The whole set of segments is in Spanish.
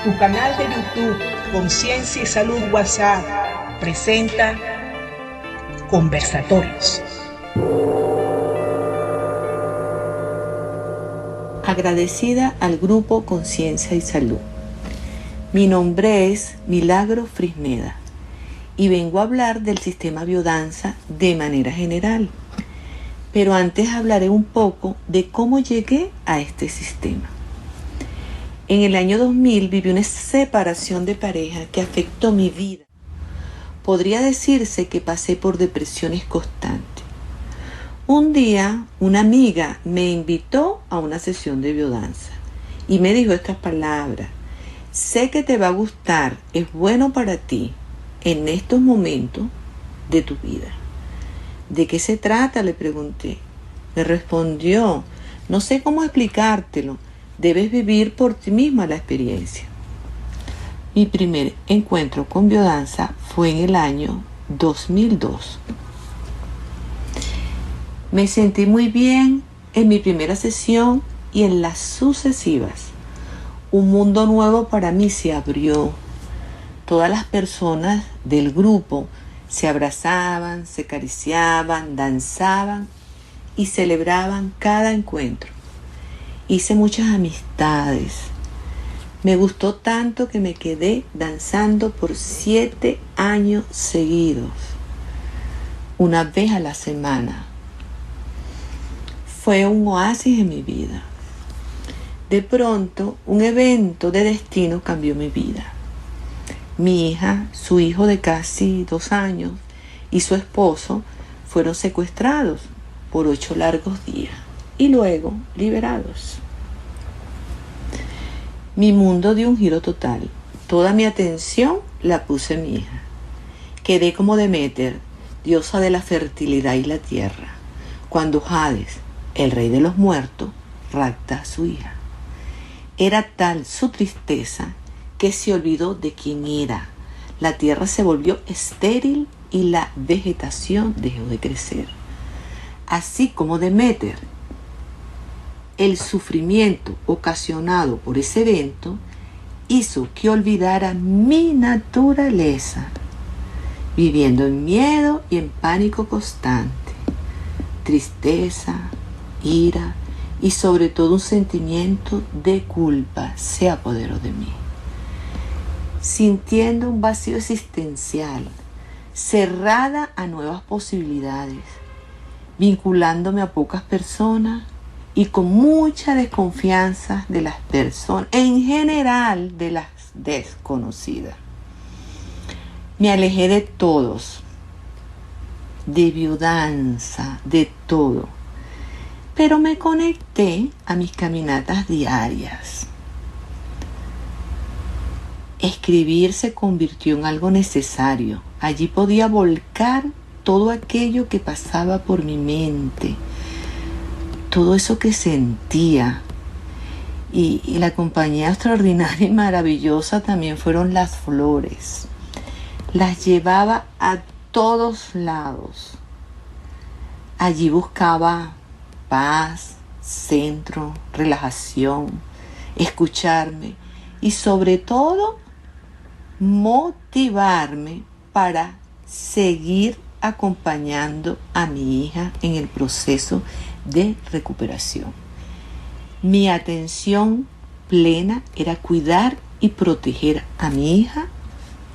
Tu canal de YouTube Conciencia y Salud WhatsApp presenta Conversatorios. Agradecida al grupo Conciencia y Salud. Mi nombre es Milagro Frismeda y vengo a hablar del sistema biodanza de manera general. Pero antes hablaré un poco de cómo llegué a este sistema. En el año 2000 viví una separación de pareja que afectó mi vida. Podría decirse que pasé por depresiones constantes. Un día, una amiga me invitó a una sesión de biodanza y me dijo estas palabras: sé que te va a gustar, es bueno para ti en estos momentos de tu vida. ¿De qué se trata?, le pregunté. Me respondió: no sé cómo explicártelo, debes vivir por ti misma la experiencia. Mi primer encuentro con biodanza fue en el año 2002. Me sentí muy bien en mi primera sesión y en las sucesivas. Un mundo nuevo para mí se abrió. Todas las personas del grupo se abrazaban, se acariciaban, danzaban y celebraban cada encuentro. Hice muchas amistades. Me gustó tanto que me quedé danzando por 7 años seguidos, una vez a la semana. Fue un oasis en mi vida. De pronto, un evento de destino cambió mi vida. Mi hija, su hijo de casi 2 años y su esposo fueron secuestrados por 8 largos días y luego liberados. Mi mundo dio un giro total. Toda mi atención la puse en mi hija. Quedé como Deméter, diosa de la fertilidad y la tierra, cuando Hades, el rey de los muertos, rapta a su hija. Era tal su tristeza que se olvidó de quién era. La tierra se volvió estéril y la vegetación dejó de crecer. Así como Deméter, el sufrimiento ocasionado por ese evento hizo que olvidara mi naturaleza, viviendo en miedo y en pánico constante. Tristeza, ira y sobre todo un sentimiento de culpa se apoderó de mí. Sintiendo un vacío existencial, cerrada a nuevas posibilidades, vinculándome a pocas personas y con mucha desconfianza de las personas, en general de las desconocidas. Me alejé de todos, de biodanza, de todo, pero me conecté a mis caminatas diarias. Escribir se convirtió en algo necesario. Allí podía volcar todo aquello que pasaba por mi mente, todo eso que sentía. Y la compañía extraordinaria y maravillosa también fueron las flores. Las llevaba a todos lados. Allí buscaba paz, centro, relajación, escucharme y sobre todo motivarme para seguir acompañando a mi hija en el proceso de recuperación. Mi atención plena era cuidar y proteger a mi hija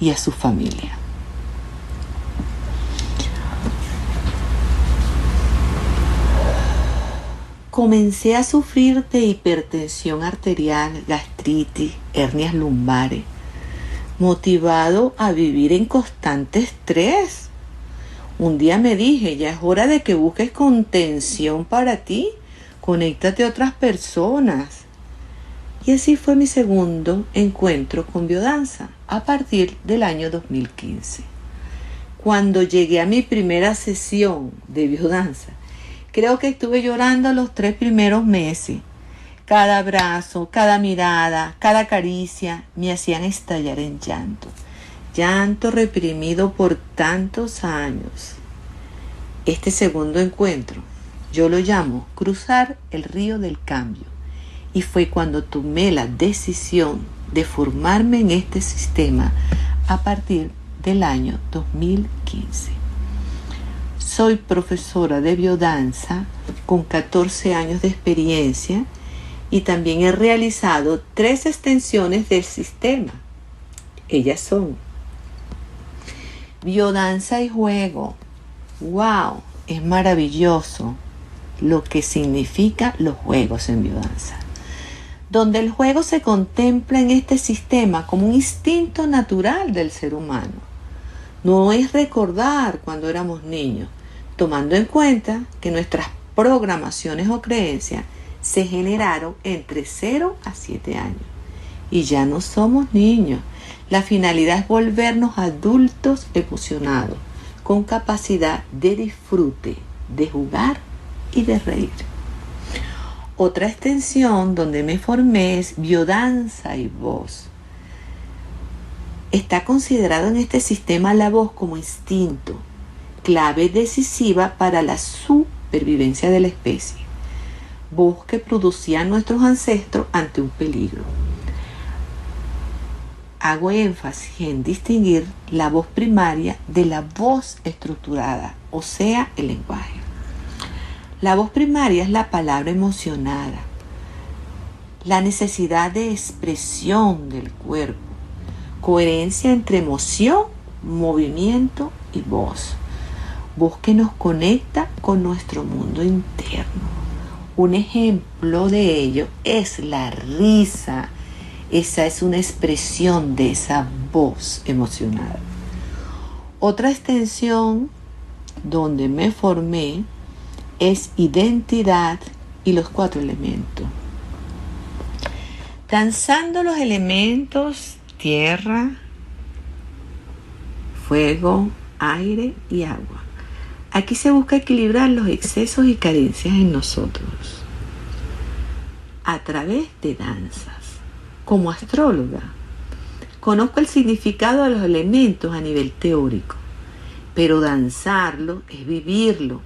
y a su familia. Comencé a sufrir de hipertensión arterial, gastritis, hernias lumbares, motivado a vivir en constante estrés. Un día me dije: ya es hora de que busques contención para ti, conéctate a otras personas. Y así fue mi segundo encuentro con biodanza a partir del año 2015. Cuando llegué a mi primera sesión de biodanza, creo que estuve llorando los 3 primeros meses. Cada abrazo, cada mirada, cada caricia me hacían estallar en llanto. Llanto reprimido por tantos años. Este segundo encuentro, yo lo llamo cruzar el río del cambio. Y fue cuando tomé la decisión de formarme en este sistema a partir del año 2015. Soy profesora de biodanza con 14 años de experiencia y también he realizado 3 extensiones del sistema. Ellas son biodanza y juego. ¡Wow! Es maravilloso lo que significa los juegos en biodanza, donde el juego se contempla en este sistema como un instinto natural del ser humano. No es recordar cuando éramos niños, tomando en cuenta que nuestras programaciones o creencias se generaron entre 0 a 7 años. Y ya no somos niños. La finalidad es volvernos adultos emocionados, con capacidad de disfrute, de jugar y de reír. Otra extensión donde me formé es biodanza y voz. Está considerado en este sistema la voz como instinto, clave decisiva para la supervivencia de la especie. Voz que producían nuestros ancestros ante un peligro. Hago énfasis en distinguir la voz primaria de la voz estructurada, o sea, el lenguaje. La voz primaria es la palabra emocionada, la necesidad de expresión del cuerpo, coherencia entre emoción, movimiento y voz. Voz que nos conecta con nuestro mundo interno. Un ejemplo de ello es la risa. Esa es una expresión de esa voz emocionada. Otra extensión donde me formé es identidad y los 4 elementos. Danzando los elementos tierra, fuego, aire y agua. Aquí se busca equilibrar los excesos y carencias en nosotros a través de danzas. Como astróloga, conozco el significado de los elementos a nivel teórico, pero danzarlo es vivirlo,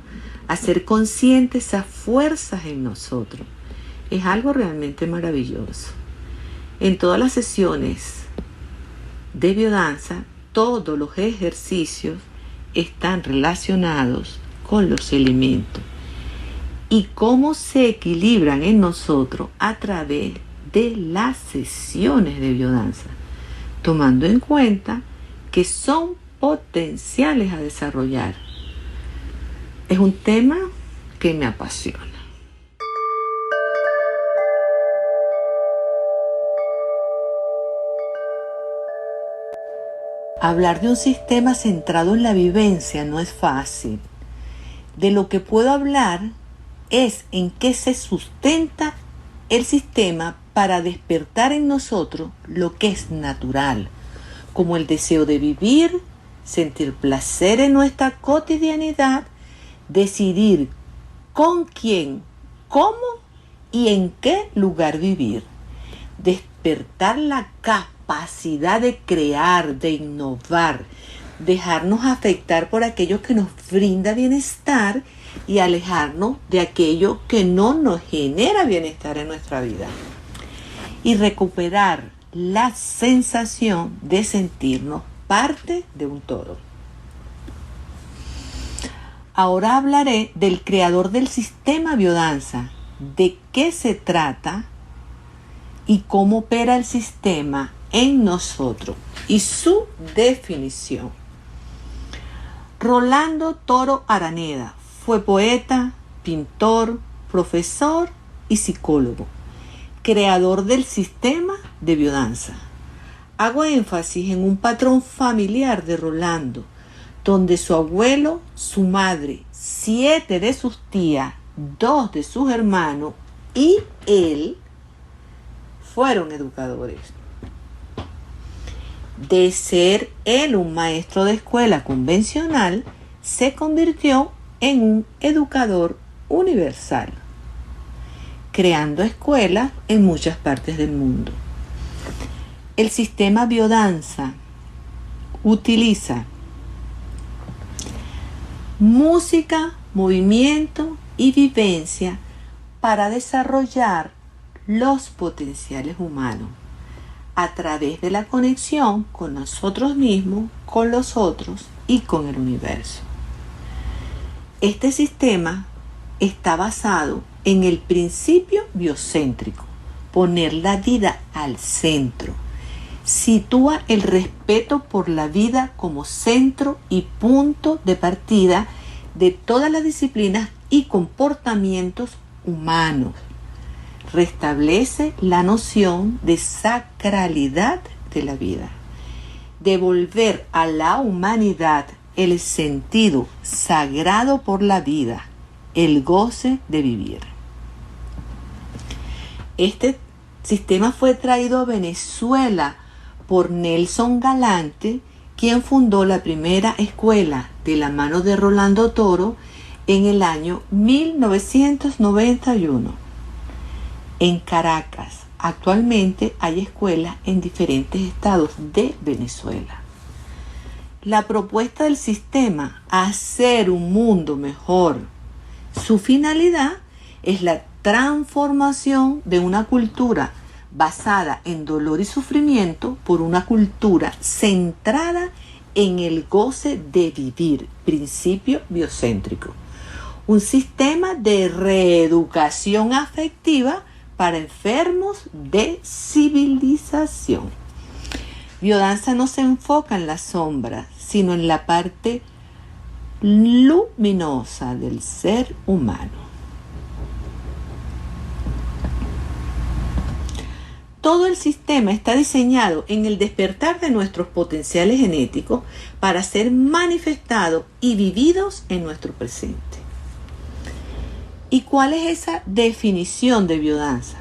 hacer consciente esas fuerzas en nosotros. Es algo realmente maravilloso. En todas las sesiones de biodanza, todos los ejercicios están relacionados con los elementos y cómo se equilibran en nosotros a través de las sesiones de biodanza, tomando en cuenta que son potenciales a desarrollar. Es un tema que me apasiona. Hablar de un sistema centrado en la vivencia no es fácil. De lo que puedo hablar es en qué se sustenta el sistema para despertar en nosotros lo que es natural, como el deseo de vivir, sentir placer en nuestra cotidianidad, decidir con quién, cómo y en qué lugar vivir. Despertar la capacidad de crear, de innovar, dejarnos afectar por aquello que nos brinda bienestar y alejarnos de aquello que no nos genera bienestar en nuestra vida. Y recuperar la sensación de sentirnos parte de un todo. Ahora hablaré del creador del sistema biodanza, de qué se trata y cómo opera el sistema en nosotros y su definición. Rolando Toro Araneda fue poeta, pintor, profesor y psicólogo, creador del sistema de biodanza. Hago énfasis en un patrón familiar de Rolando, donde su abuelo, su madre, 7 de sus tías, 2 de sus hermanos y él fueron educadores. De ser él un maestro de escuela convencional, se convirtió en un educador universal, creando escuelas en muchas partes del mundo. El sistema biodanza utiliza música, movimiento y vivencia para desarrollar los potenciales humanos a través de la conexión con nosotros mismos, con los otros y con el universo. Este sistema está basado en el principio biocéntrico, poner la vida al centro. Sitúa el respeto por la vida como centro y punto de partida de todas las disciplinas y comportamientos humanos. Restablece la noción de sacralidad de la vida. Devolver a la humanidad el sentido sagrado por la vida, el goce de vivir. Este sistema fue traído a Venezuela por Nelson Galante, quien fundó la primera escuela de la mano de Rolando Toro en el año 1991. En Caracas, actualmente hay escuelas en diferentes estados de Venezuela. La propuesta del sistema, hacer un mundo mejor. Su finalidad es la transformación de una cultura basada en dolor y sufrimiento por una cultura centrada en el goce de vivir, principio biocéntrico. Un sistema de reeducación afectiva para enfermos de civilización. Biodanza no se enfoca en la sombra, sino en la parte luminosa del ser humano. Todo el sistema está diseñado en el despertar de nuestros potenciales genéticos para ser manifestados y vividos en nuestro presente. ¿Y cuál es esa definición de biodanza?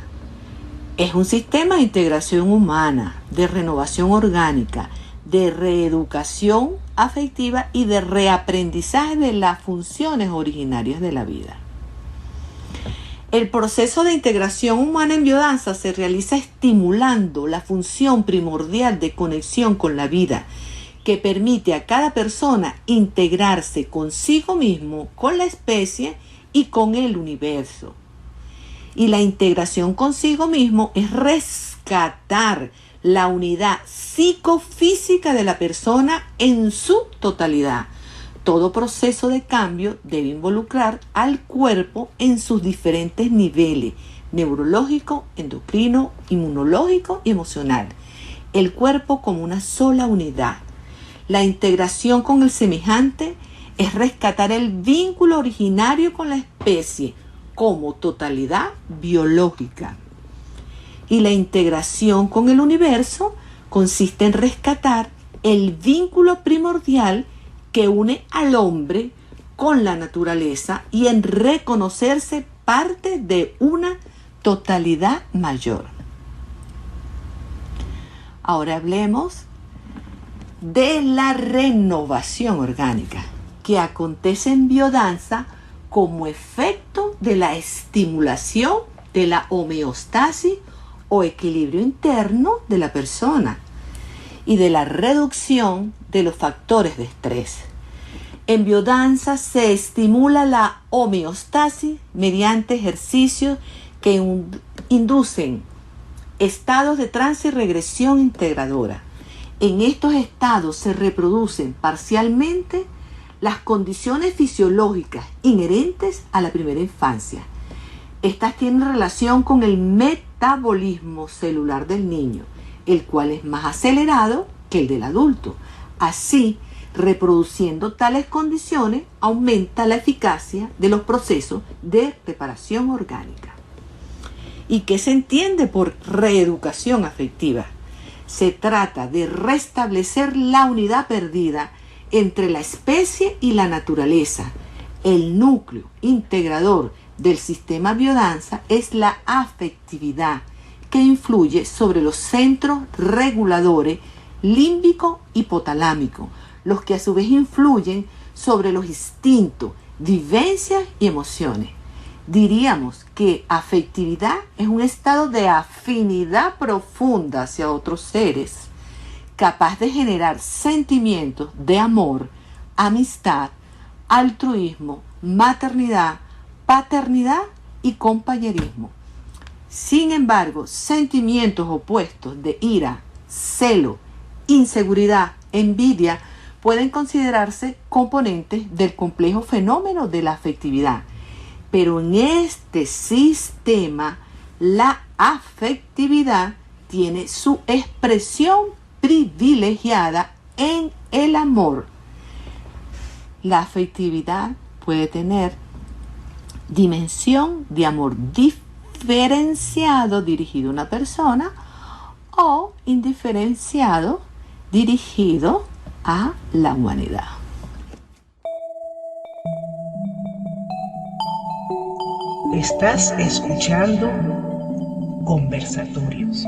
Es un sistema de integración humana, de renovación orgánica, de reeducación afectiva y de reaprendizaje de las funciones originarias de la vida. El proceso de integración humana en biodanza se realiza estimulando la función primordial de conexión con la vida, que permite a cada persona integrarse consigo mismo, con la especie y con el universo. Y la integración consigo mismo es rescatar la unidad psicofísica de la persona en su totalidad. Todo proceso de cambio debe involucrar al cuerpo en sus diferentes niveles: neurológico, endocrino, inmunológico y emocional. El cuerpo como una sola unidad. La integración con el semejante es rescatar el vínculo originario con la especie como totalidad biológica. Y la integración con el universo consiste en rescatar el vínculo primordial que une al hombre con la naturaleza y en reconocerse parte de una totalidad mayor. Ahora hablemos de la renovación orgánica, que acontece en biodanza como efecto de la estimulación de la homeostasis o equilibrio interno de la persona y de la reducción de los factores de estrés. En biodanza se estimula la homeostasis mediante ejercicios que inducen estados de trance y regresión integradora. En estos estados se reproducen parcialmente las condiciones fisiológicas inherentes a la primera infancia. Estas tienen relación con el metabolismo celular del niño, el cual es más acelerado que el del adulto. Así, reproduciendo tales condiciones, aumenta la eficacia de los procesos de reparación orgánica. ¿Y qué se entiende por reeducación afectiva? Se trata de restablecer la unidad perdida entre la especie y la naturaleza. El núcleo integrador del sistema biodanza es la afectividad, que influye sobre los centros reguladores límbico y hipotalámico, los que a su vez influyen sobre los instintos, vivencias y emociones. Diríamos que afectividad es un estado de afinidad profunda hacia otros seres, capaz de generar sentimientos de amor, amistad, altruismo, maternidad, paternidad y compañerismo. Sin embargo, sentimientos opuestos de ira, celo, inseguridad, envidia, pueden considerarse componentes del complejo fenómeno de la afectividad. Pero en este sistema, la afectividad tiene su expresión privilegiada en el amor. La afectividad puede tener dimensión de amor diferenciado dirigido a una persona o indiferenciado dirigido a la humanidad. Estás escuchando Conversatorios.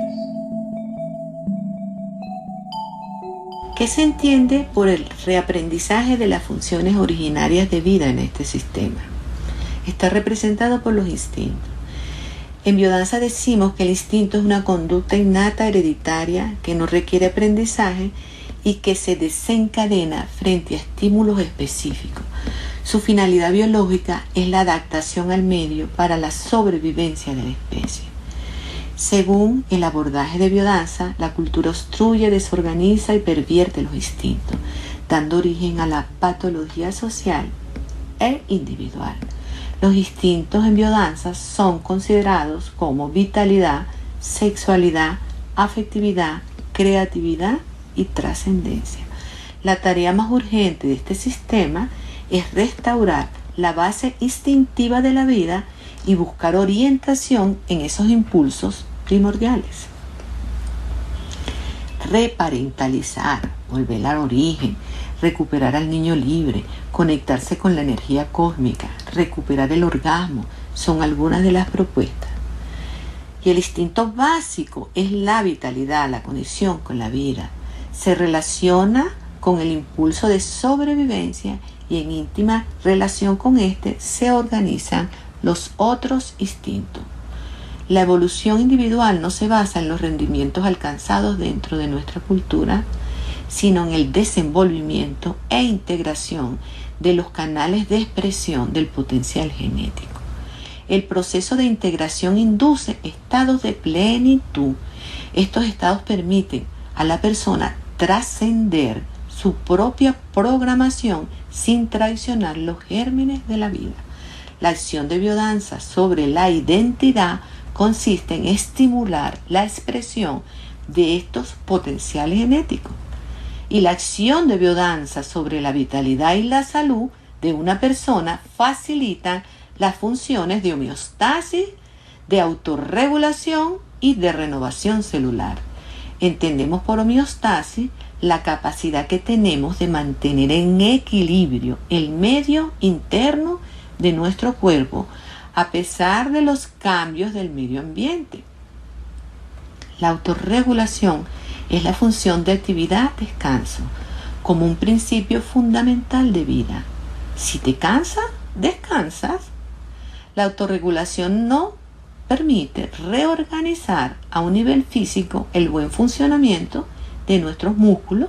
¿Qué se entiende por el reaprendizaje de las funciones originarias de vida en este sistema? Está representado por los instintos. En biodanza decimos que el instinto es una conducta innata hereditaria que no requiere aprendizaje y que se desencadena frente a estímulos específicos. Su finalidad biológica es la adaptación al medio para la sobrevivencia de la especie. Según el abordaje de biodanza, la cultura obstruye, desorganiza y pervierte los instintos, dando origen a la patología social e individual. Los instintos en biodanza son considerados como vitalidad, sexualidad, afectividad, creatividad y trascendencia. La tarea más urgente de este sistema es restaurar la base instintiva de la vida y buscar orientación en esos impulsos primordiales. Reparentalizar, volver al origen, recuperar al niño libre, conectarse con la energía cósmica, recuperar el orgasmo, son algunas de las propuestas. Y el instinto básico es la vitalidad, la conexión con la vida. Se relaciona con el impulso de sobrevivencia y en íntima relación con este se organizan los otros instintos. La evolución individual no se basa en los rendimientos alcanzados dentro de nuestra cultura, sino en el desenvolvimiento e integración de los canales de expresión del potencial genético. El proceso de integración induce estados de plenitud. Estos estados permiten a la persona trascender su propia programación sin traicionar los gérmenes de la vida. La acción de biodanza sobre la identidad consiste en estimular la expresión de estos potenciales genéticos. Y la acción de biodanza sobre la vitalidad y la salud de una persona facilita las funciones de homeostasis, de autorregulación y de renovación celular. Entendemos por homeostasis la capacidad que tenemos de mantener en equilibrio el medio interno de nuestro cuerpo a pesar de los cambios del medio ambiente. La autorregulación es la función de actividad-descanso como un principio fundamental de vida. Si te cansas, descansas. La autorregulación no permite reorganizar a un nivel físico el buen funcionamiento de nuestros músculos,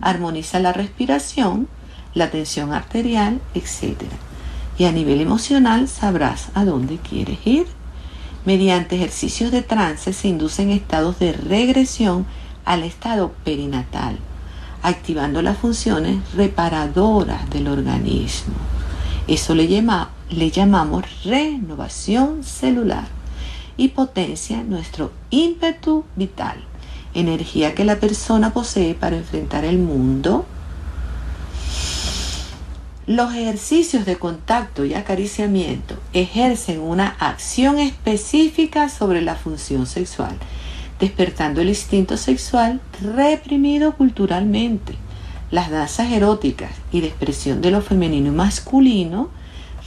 armoniza la respiración, la tensión arterial, etc. Y a nivel emocional sabrás a dónde quieres ir. Mediante ejercicios de trance se inducen estados de regresión al estado perinatal, activando las funciones reparadoras del organismo. Eso le llamamos renovación celular y potencia nuestro ímpetu vital, energía que la persona posee para enfrentar el mundo. Los ejercicios de contacto y acariciamiento ejercen una acción específica sobre la función sexual, despertando el instinto sexual reprimido culturalmente. Las danzas eróticas y de expresión de lo femenino y masculino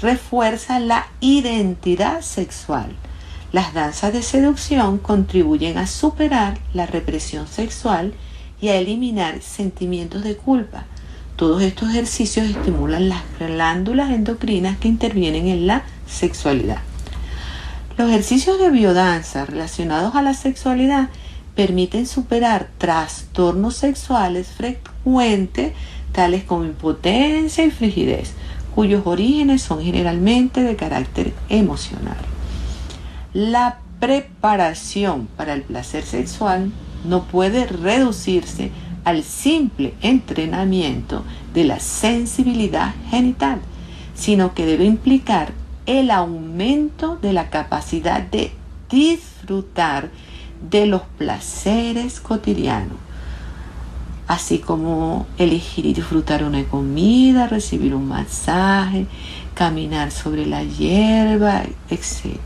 refuerzan la identidad sexual. Las danzas de seducción contribuyen a superar la represión sexual y a eliminar sentimientos de culpa. Todos estos ejercicios estimulan las glándulas endocrinas que intervienen en la sexualidad. Los ejercicios de biodanza relacionados a la sexualidad permiten superar trastornos sexuales frecuentes tales como impotencia y frigidez, cuyos orígenes son generalmente de carácter emocional. La preparación para el placer sexual no puede reducirse al simple entrenamiento de la sensibilidad genital, sino que debe implicar el aumento de la capacidad de disfrutar de los placeres cotidianos, así como elegir y disfrutar una comida, recibir un masaje, caminar sobre la hierba, etc.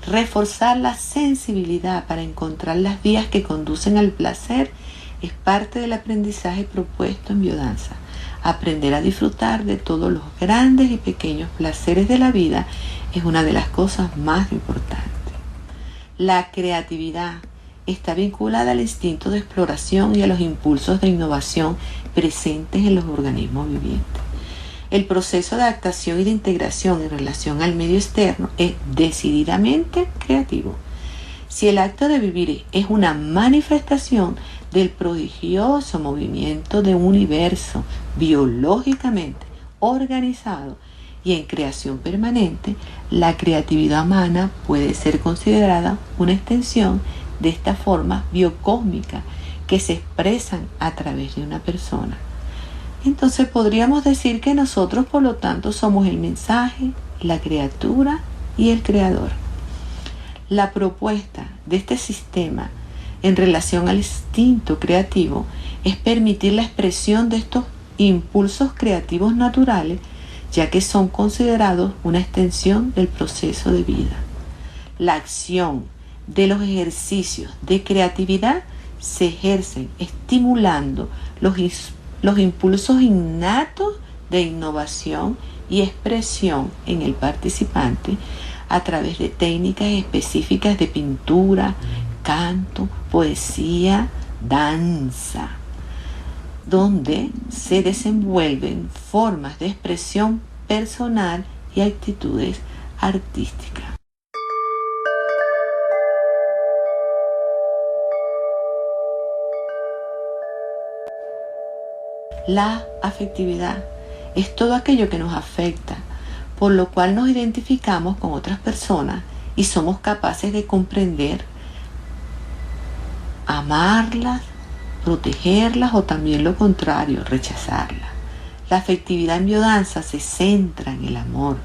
Reforzar la sensibilidad para encontrar las vías que conducen al placer es parte del aprendizaje propuesto en biodanza. Aprender a disfrutar de todos los grandes y pequeños placeres de la vida es una de las cosas más importantes. La creatividad está vinculada al instinto de exploración y a los impulsos de innovación presentes en los organismos vivientes. El proceso de adaptación y de integración en relación al medio externo es decididamente creativo. Si el acto de vivir es una manifestación del prodigioso movimiento de un universo biológicamente organizado y en creación permanente, la creatividad humana puede ser considerada una extensión de esta forma biocósmica que se expresan a través de una persona. Entonces podríamos decir que nosotros, por lo tanto, somos el mensaje, la criatura y el creador. La propuesta de este sistema en relación al instinto creativo es permitir la expresión de estos impulsos creativos naturales, ya que son considerados una extensión del proceso de vida. La acción de los ejercicios de creatividad se ejercen estimulando los impulsos innatos de innovación y expresión en el participante a través de técnicas específicas de pintura, canto, poesía, danza, donde se desenvuelven formas de expresión personal y actitudes artísticas. La afectividad es todo aquello que nos afecta, por lo cual nos identificamos con otras personas y somos capaces de comprender, amarlas, protegerlas o también lo contrario, rechazarlas. La afectividad en biodanza se centra en el amor.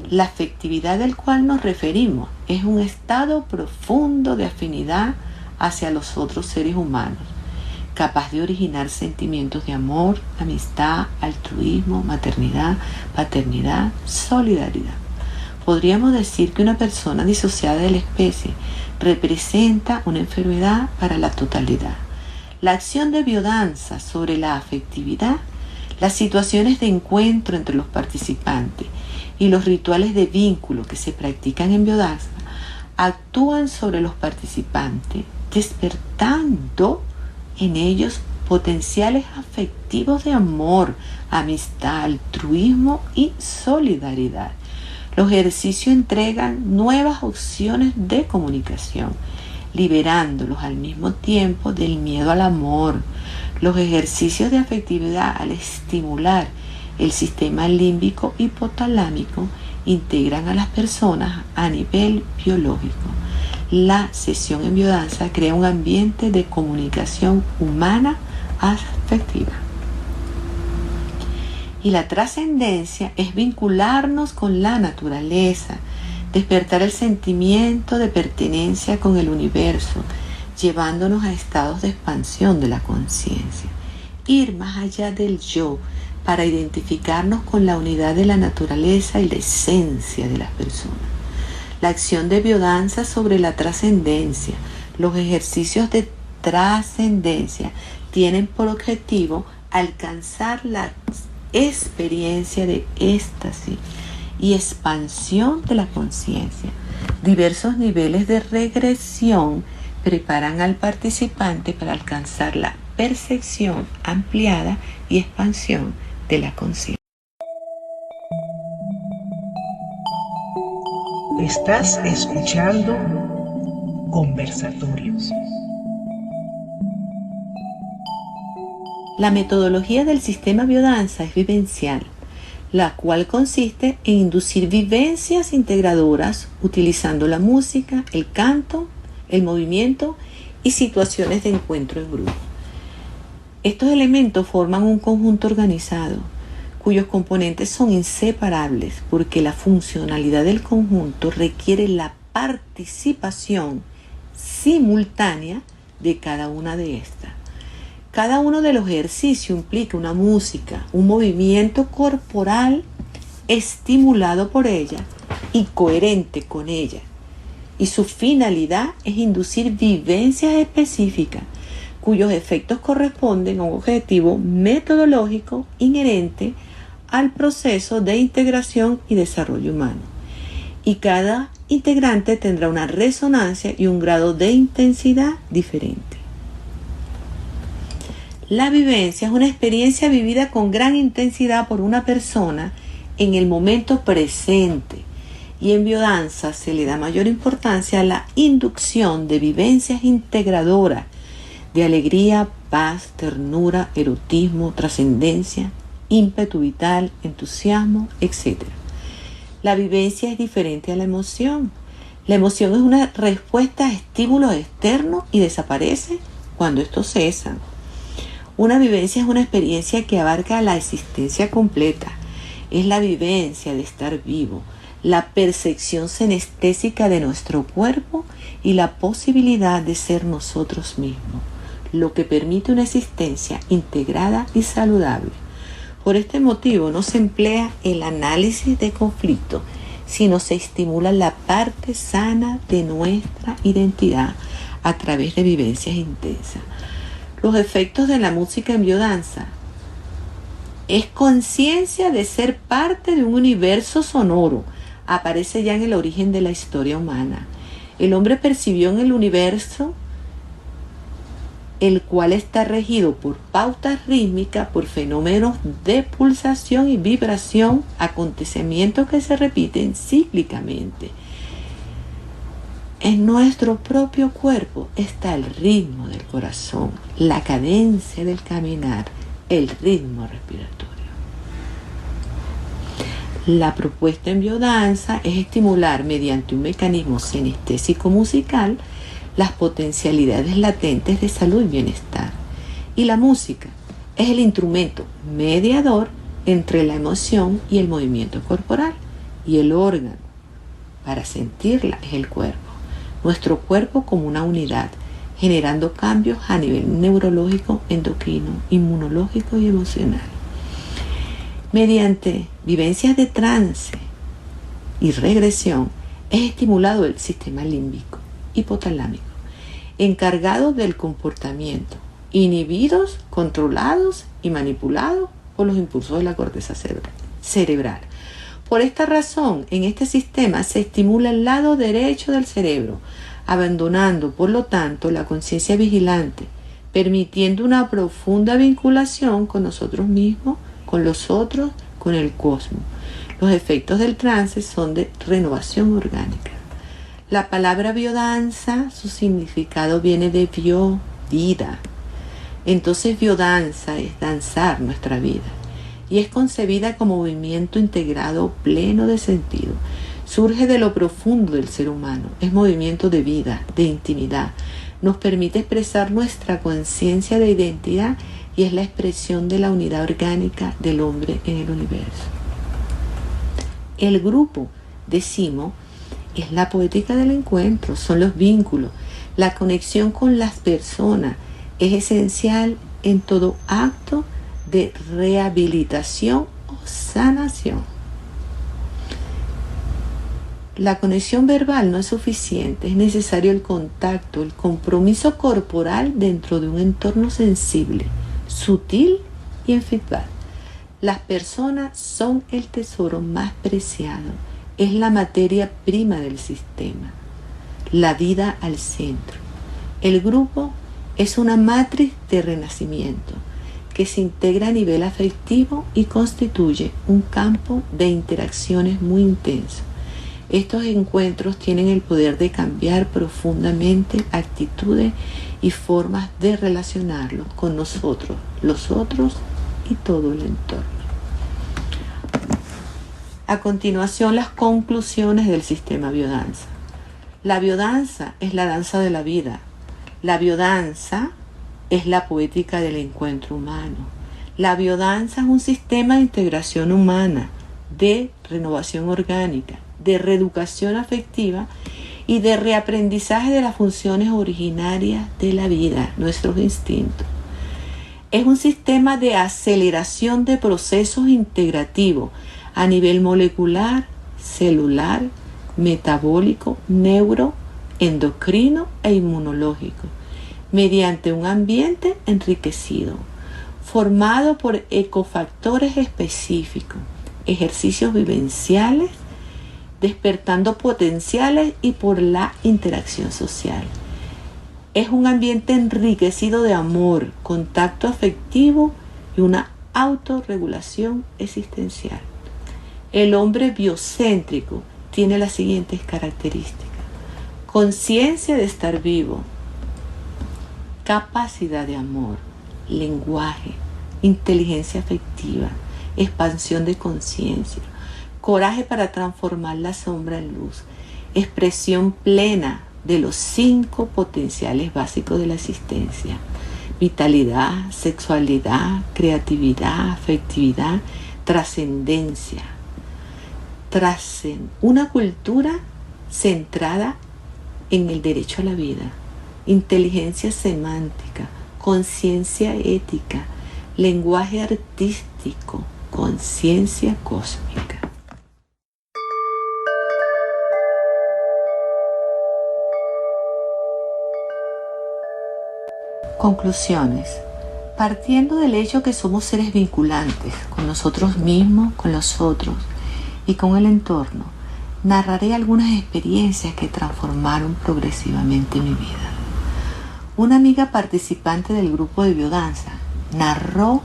La afectividad del cual nos referimos es un estado profundo de afinidad hacia los otros seres humanos, capaz de originar sentimientos de amor, amistad, altruismo, maternidad, paternidad, solidaridad. Podríamos decir que una persona disociada de la especie representa una enfermedad para la totalidad. La acción de biodanza sobre la afectividad, las situaciones de encuentro entre los participantes y los rituales de vínculo que se practican en biodanza actúan sobre los participantes, despertando en ellos potenciales afectivos de amor, amistad, altruismo y solidaridad. Los ejercicios entregan nuevas opciones de comunicación, liberándolos al mismo tiempo del miedo al amor. Los ejercicios de afectividad, al estimular el sistema límbico hipotalámico, integran a las personas a nivel biológico. La sesión en biodanza crea un ambiente de comunicación humana afectiva. Y la trascendencia es vincularnos con la naturaleza, despertar el sentimiento de pertenencia con el universo, llevándonos a estados de expansión de la conciencia. Ir más allá del yo para identificarnos con la unidad de la naturaleza y la esencia de las personas. La acción de biodanza sobre la trascendencia, los ejercicios de trascendencia tienen por objetivo alcanzar la experiencia de éxtasis y expansión de la conciencia. Diversos niveles de regresión preparan al participante para alcanzar la percepción ampliada y expansión de la conciencia. Estás escuchando Conversatorios. La metodología del sistema biodanza es vivencial. la cual consiste en inducir vivencias integradoras utilizando la música, el canto, el movimiento y situaciones de encuentro en grupo. Estos elementos forman un conjunto organizado, cuyos componentes son inseparables porque la funcionalidad del conjunto requiere la participación simultánea de cada una de estas. Cada uno de los ejercicios implica una música, un movimiento corporal estimulado por ella y coherente con ella. Y su finalidad es inducir vivencias específicas cuyos efectos corresponden a un objetivo metodológico inherente al proceso de integración y desarrollo humano. Y cada integrante tendrá una resonancia y un grado de intensidad diferente. La vivencia es una experiencia vivida con gran intensidad por una persona en el momento presente, y en biodanza se le da mayor importancia a la inducción de vivencias integradoras de alegría, paz, ternura, erotismo, trascendencia, ímpetu vital, entusiasmo, etc. La vivencia es diferente a la emoción. La emoción es una respuesta a estímulos externos y desaparece cuando estos cesan. Una vivencia es una experiencia que abarca la existencia completa. Es la vivencia de estar vivo, la percepción senestésica de nuestro cuerpo y la posibilidad de ser nosotros mismos, lo que permite una existencia integrada y saludable. Por este motivo no se emplea el análisis de conflicto, sino se estimula la parte sana de nuestra identidad a través de vivencias intensas. Los efectos de la música en biodanza es conciencia de ser parte de un universo sonoro. Aparece ya en el origen de la historia humana. El hombre percibió en el universo, el cual está regido por pautas rítmicas, por fenómenos de pulsación y vibración, acontecimientos que se repiten cíclicamente. En nuestro propio cuerpo está el ritmo del corazón, la cadencia del caminar, el ritmo respiratorio. La propuesta en biodanza es estimular mediante un mecanismo senestésico musical las potencialidades latentes de salud y bienestar. Y la música es el instrumento mediador entre la emoción y el movimiento corporal, y el órgano para sentirla es el cuerpo. Nuestro cuerpo como una unidad, generando cambios a nivel neurológico, endocrino, inmunológico y emocional. Mediante vivencias de trance y regresión es estimulado el sistema límbico, hipotalámico, encargado del comportamiento, inhibidos, controlados y manipulados por los impulsos de la corteza cerebral. Por esta razón, en este sistema se estimula el lado derecho del cerebro, abandonando, por lo tanto, la conciencia vigilante, permitiendo una profunda vinculación con nosotros mismos, con los otros, con el cosmos. Los efectos del trance son de renovación orgánica. La palabra biodanza, su significado viene de bio, vida. Entonces biodanza es danzar nuestra vida y es concebida como movimiento integrado pleno de sentido. Surge de lo profundo del ser humano, es movimiento de vida, de intimidad. Nos permite expresar nuestra conciencia de identidad y es la expresión de la unidad orgánica del hombre en el universo. El grupo, decimos, es la poética del encuentro, son los vínculos. La conexión con las personas es esencial en todo acto de rehabilitación o sanación. La conexión verbal no es suficiente, es necesario el contacto, el compromiso corporal dentro de un entorno sensible, sutil y en feedback. Las personas son el tesoro más preciado, es la materia prima del sistema, la vida al centro. El grupo es una matriz de renacimiento que se integra a nivel afectivo y constituye un campo de interacciones muy intenso. Estos encuentros tienen el poder de cambiar profundamente actitudes y formas de relacionarlos con nosotros, los otros y todo el entorno. A continuación, las conclusiones del sistema biodanza. La biodanza es la danza de la vida. La biodanza es la poética del encuentro humano. La biodanza es un sistema de integración humana, de renovación orgánica, de reeducación afectiva y de reaprendizaje de las funciones originarias de la vida, nuestros instintos. Es un sistema de aceleración de procesos integrativos a nivel molecular, celular, metabólico, endocrino e inmunológico, mediante un ambiente enriquecido, formado por ecofactores específicos, ejercicios vivenciales, despertando potenciales y por la interacción social. Es un ambiente enriquecido de amor, contacto afectivo y una autorregulación existencial. El hombre biocéntrico tiene las siguientes características: conciencia de estar vivo, capacidad de amor, lenguaje, inteligencia afectiva, expansión de conciencia, coraje para transformar la sombra en luz, expresión plena de los 5 potenciales básicos de la existencia: vitalidad, sexualidad, creatividad, afectividad, trascendencia. Una cultura centrada en el derecho a la vida, inteligencia semántica, conciencia ética, lenguaje artístico, conciencia cósmica. Conclusiones. Partiendo del hecho que somos seres vinculantes con nosotros mismos, con los otros y con el entorno, narraré algunas experiencias que transformaron progresivamente mi vida. Una amiga participante del grupo de biodanza narró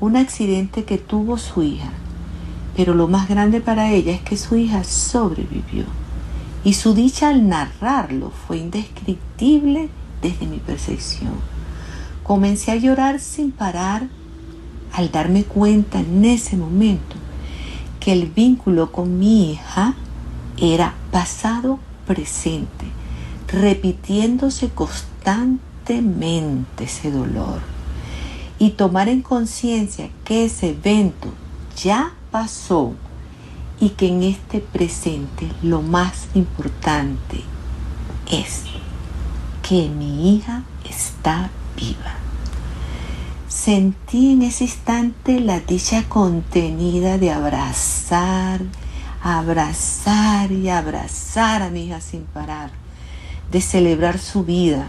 un accidente que tuvo su hija, pero lo más grande para ella es que su hija sobrevivió, y su dicha al narrarlo fue indescriptible desde mi percepción. Comencé a llorar sin parar al darme cuenta en ese momento que el vínculo con mi hija era pasado-presente, repitiéndose constantemente ese dolor. Y tomar en conciencia que ese evento ya pasó y que en este presente lo más importante es que mi hija está viva. Sentí en ese instante la dicha contenida de abrazar y abrazar a mi hija sin parar, de celebrar su vida.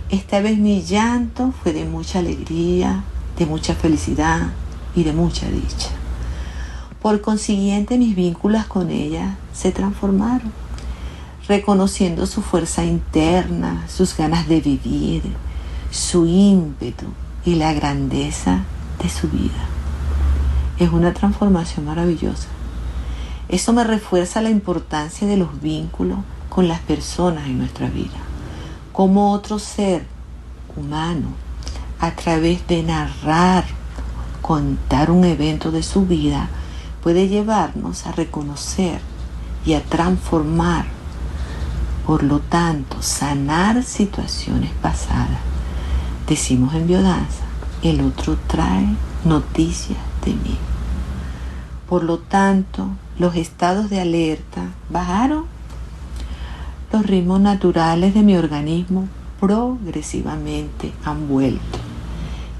Esta vez mi llanto fue de mucha alegría, de mucha felicidad y de mucha dicha. Por consiguiente, mis vínculos con ella se transformaron, reconociendo su fuerza interna, sus ganas de vivir, su ímpetu y la grandeza de su vida. Es una transformación maravillosa. Eso me refuerza la importancia de los vínculos con las personas en nuestra vida. Como otro ser humano, a través de narrar, contar un evento de su vida, puede llevarnos a reconocer y a transformar, por lo tanto, sanar situaciones pasadas. Decimos en biodanza, el otro trae noticias de mí. Por lo tanto, los estados de alerta bajaron. Los ritmos naturales de mi organismo progresivamente han vuelto.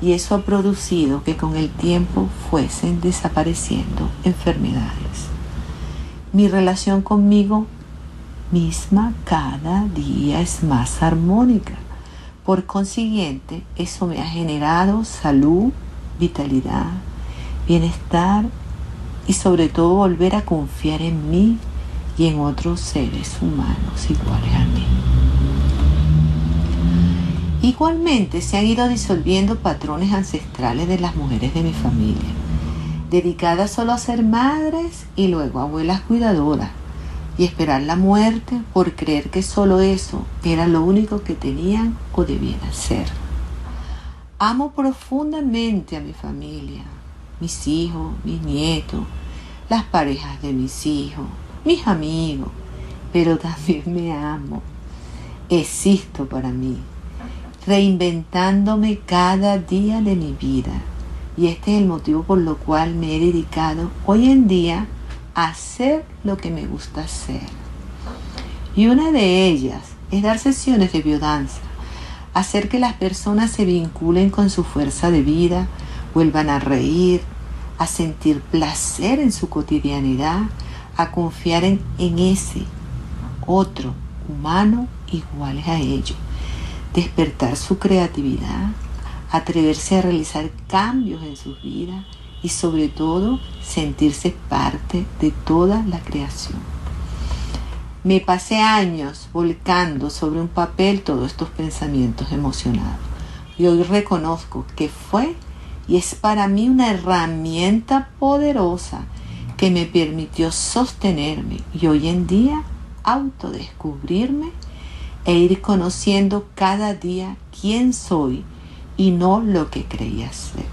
Y eso ha producido que con el tiempo fuesen desapareciendo enfermedades. Mi relación conmigo misma cada día es más armónica. Por consiguiente, eso me ha generado salud, vitalidad, bienestar y sobre todo volver a confiar en mí y en otros seres humanos iguales a mí. Igualmente se han ido disolviendo patrones ancestrales de las mujeres de mi familia, dedicadas solo a ser madres y luego abuelas cuidadoras, y esperar la muerte por creer que solo eso era lo único que tenían o debían hacer. Amo profundamente a mi familia, mis hijos, mis nietos, las parejas de mis hijos, mis amigos, pero también me amo. Existo para mí, reinventándome cada día de mi vida. Y este es el motivo por lo cual me he dedicado hoy en día a hacer lo que me gusta hacer. Y una de ellas es dar sesiones de biodanza, hacer que las personas se vinculen con su fuerza de vida, vuelvan a reír, a sentir placer en su cotidianidad, a confiar en ese otro humano iguales a ellos, despertar su creatividad, atreverse a realizar cambios en sus vidas y sobre todo sentirse parte de toda la creación. Me pasé años volcando sobre un papel todos estos pensamientos emocionados y hoy reconozco que fue y es para mí una herramienta poderosa que me permitió sostenerme y hoy en día autodescubrirme e ir conociendo cada día quién soy y no lo que creía ser.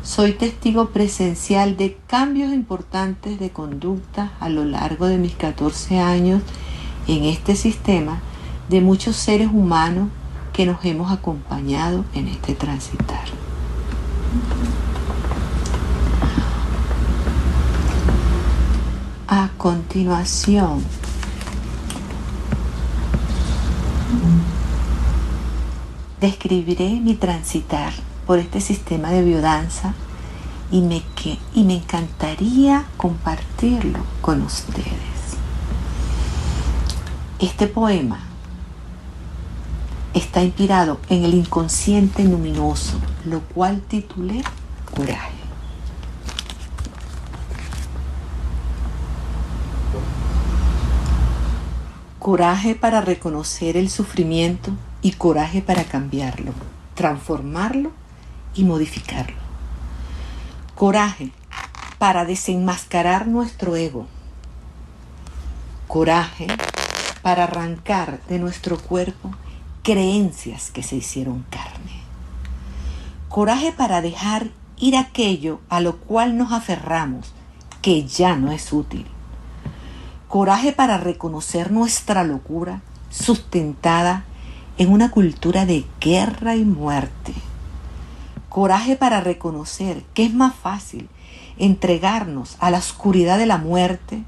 Soy testigo presencial de cambios importantes de conducta a lo largo de mis 14 años en este sistema de muchos seres humanos que nos hemos acompañado en este transitar. A continuación, describiré mi transitar por este sistema de biodanza y me encantaría compartirlo con ustedes. Este poema está inspirado en el inconsciente luminoso, lo cual titulé Coraje. Coraje para reconocer el sufrimiento y coraje para cambiarlo, transformarlo y modificarlo. Coraje para desenmascarar nuestro ego. Coraje para arrancar de nuestro cuerpo creencias que se hicieron carne. Coraje para dejar ir aquello a lo cual nos aferramos, que ya no es útil. Coraje para reconocer nuestra locura sustentada en una cultura de guerra y muerte. Coraje para reconocer que es más fácil entregarnos a la oscuridad de la muerte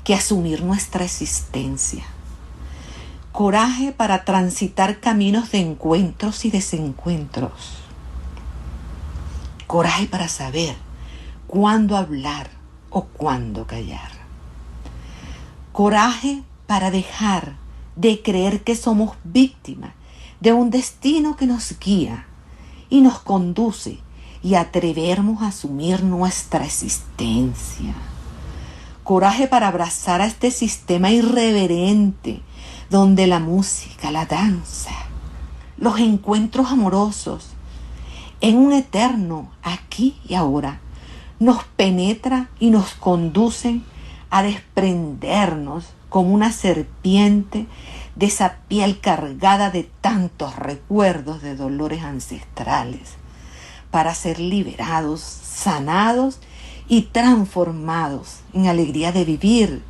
que asumir nuestra existencia. Coraje para transitar caminos de encuentros y desencuentros. Coraje para saber cuándo hablar o cuándo callar. Coraje para dejar de creer que somos víctimas de un destino que nos guía y nos conduce y atrevernos a asumir nuestra existencia. Coraje para abrazar a este sistema irreverente donde la música, la danza, los encuentros amorosos en un eterno aquí y ahora nos penetra y nos conducen a desprendernos como una serpiente de esa piel cargada de tantos recuerdos de dolores ancestrales, para ser liberados, sanados y transformados en alegría de vivir,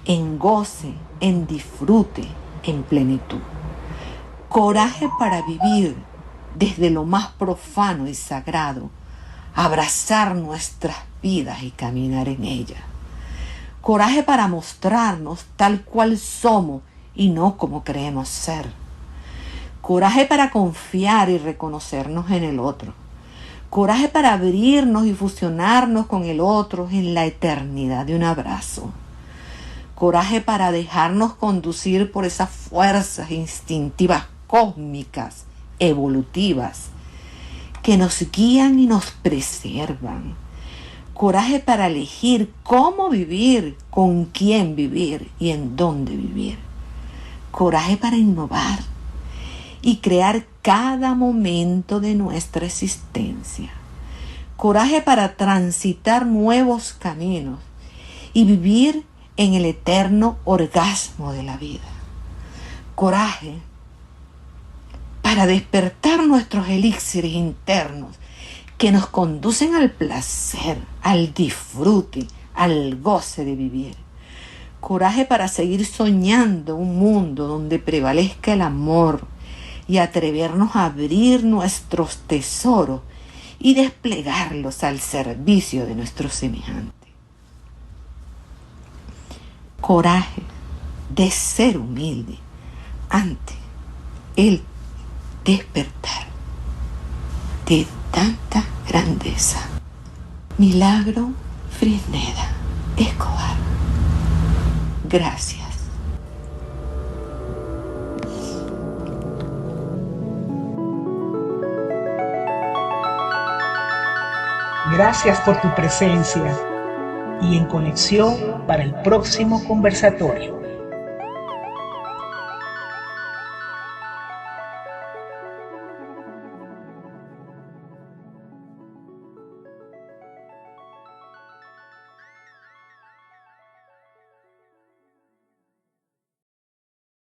en goce, en disfrute, en plenitud. Coraje para vivir desde lo más profano y sagrado, abrazar nuestras vidas y caminar en ellas. Coraje para mostrarnos tal cual somos y no como creemos ser. Coraje para confiar y reconocernos en el otro. Coraje para abrirnos y fusionarnos con el otro en la eternidad de un abrazo. Coraje para dejarnos conducir por esas fuerzas instintivas cósmicas, evolutivas, que nos guían y nos preservan. Coraje para elegir cómo vivir, con quién vivir y en dónde vivir. Coraje para innovar y crear cada momento de nuestra existencia. Coraje para transitar nuevos caminos y vivir en el eterno orgasmo de la vida. Coraje para despertar nuestros elixires internos que nos conducen al placer, al disfrute, al goce de vivir. Coraje para seguir soñando un mundo donde prevalezca el amor y atrevernos a abrir nuestros tesoros y desplegarlos al servicio de nuestros semejantes. Coraje de ser humilde ante el despertar de tanta grandeza. Milagro Frisneda Escobar. Gracias. Gracias por tu presencia y en conexión para el próximo conversatorio.